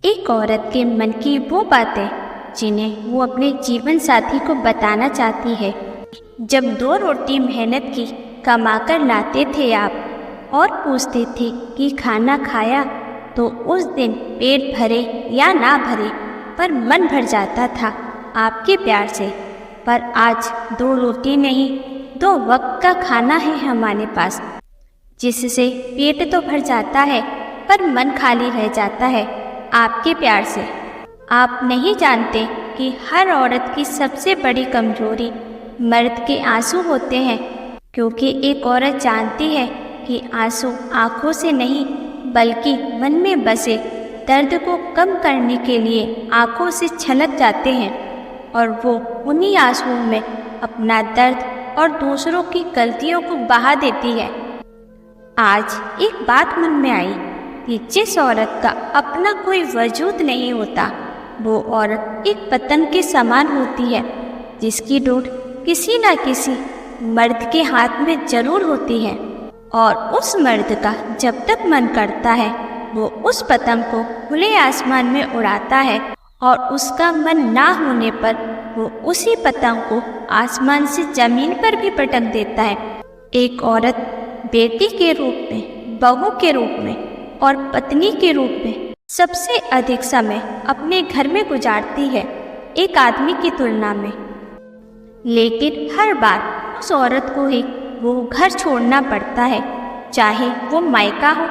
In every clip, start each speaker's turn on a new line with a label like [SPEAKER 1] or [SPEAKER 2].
[SPEAKER 1] एक औरत के मन की वो बातें जिन्हें वो अपने जीवन साथी को बताना चाहती है। जब 2 रोटी मेहनत की कमाकर लाते थे आप और पूछते थे कि खाना खाया, तो उस दिन पेट भरे या ना भरे पर मन भर जाता था आपके प्यार से। पर आज 2 रोटी नहीं, 2 वक्त का खाना है हमारे पास, जिससे पेट तो भर जाता है पर मन खाली रह जाता है आपके प्यार से। आप नहीं जानते कि हर औरत की सबसे बड़ी कमजोरी मर्द के आंसू होते हैं, क्योंकि एक औरत जानती है कि आंसू आंखों से नहीं बल्कि मन में बसे दर्द को कम करने के लिए आंखों से छलक जाते हैं, और वो उन्हीं आंसुओं में अपना दर्द और दूसरों की गलतियों को बहा देती है। आज एक बात मन में आई कि जिस औरत का अपना कोई वजूद नहीं होता, वो औरत एक पतंग के समान होती है, जिसकी डोर किसी न किसी मर्द के हाथ में जरूर होती है, और उस मर्द का जब तक मन करता है वो उस पतंग को खुले आसमान में उड़ाता है, और उसका मन ना होने पर वो उसी पतंग को आसमान से जमीन पर भी पटक देता है। एक औरत बेटी के रूप में, बहू के रूप में और पत्नी के रूप में सबसे अधिक समय अपने घर में गुजारती है एक आदमी की तुलना में। लेकिन हर बार उस औरत को ही वो घर छोड़ना पड़ता है, चाहे वो मायका हो,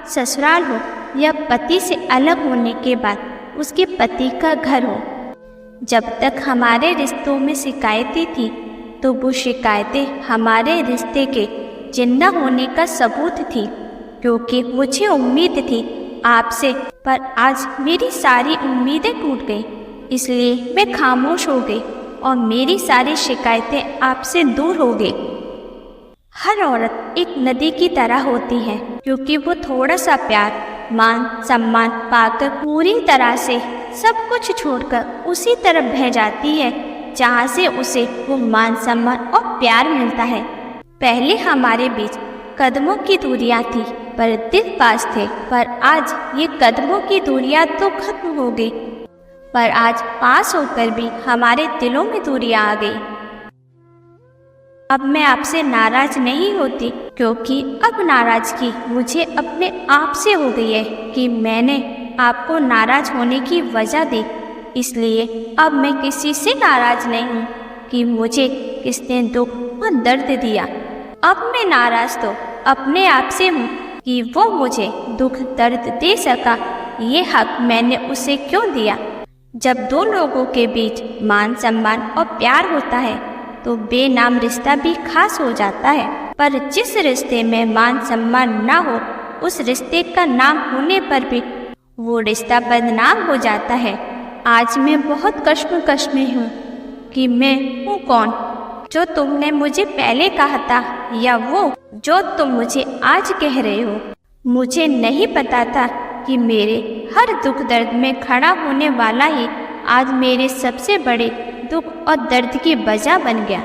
[SPEAKER 1] ससुराल हो या पति से अलग होने के बाद उसके पति का घर हो। जब तक हमारे रिश्तों में शिकायतें थी, तो वो शिकायतें हमारे रिश्ते के जिंदा होने का सबूत थी, क्योंकि मुझे उम्मीद थी आपसे, पर आज मेरी सारी उम्मीदें टूट गई, इसलिए मैं खामोश हो गई और मेरी सारी शिकायतें आपसे दूर हो गई। हर औरत एक नदी की तरह होती है, क्योंकि वो थोड़ा सा प्यार, मान सम्मान पाकर पूरी तरह से सब कुछ छोड़कर उसी तरफ बह जाती है जहाँ से उसे वो मान सम्मान और प्यार मिलता है। पहले हमारे बीच कदमों की दूरियां थी पर दिल पास थे, पर आज ये कदमों की दूरियां तो खत्म हो गई, पर आज पास होकर भी हमारे दिलों में दूरियां आ गई। अब मैं आपसे नाराज नहीं होती, क्योंकि अब नाराजगी मुझे अपने आप से हो गई है कि मैंने आपको नाराज होने की वजह दी। इसलिए अब मैं किसी से नाराज नहीं हूँ कि मुझे किसने दुख और दर्द दिया। अब मैं नाराज तो अपने आप से हूँ कि वो मुझे दुख दर्द दे सका, ये हक मैंने उसे क्यों दिया। जब 2 लोगों के बीच मान सम्मान और प्यार होता है तो बेनाम रिश्ता भी खास हो जाता है, पर जिस रिश्ते में मान सम्मान ना हो, उस रिश्ते का नाम होने पर भी वो रिश्ता बदनाम हो जाता है। आज मैं बहुत कश्मकश में हूँ कि मैं हूँ कौन, जो तुमने मुझे पहले कहा था या वो जो तुम मुझे आज कह रहे हो। मुझे नहीं पता था कि मेरे हर दुख दर्द में खड़ा होने वाला ही आज मेरे सबसे बड़े दुख और दर्द की वजह बन गया।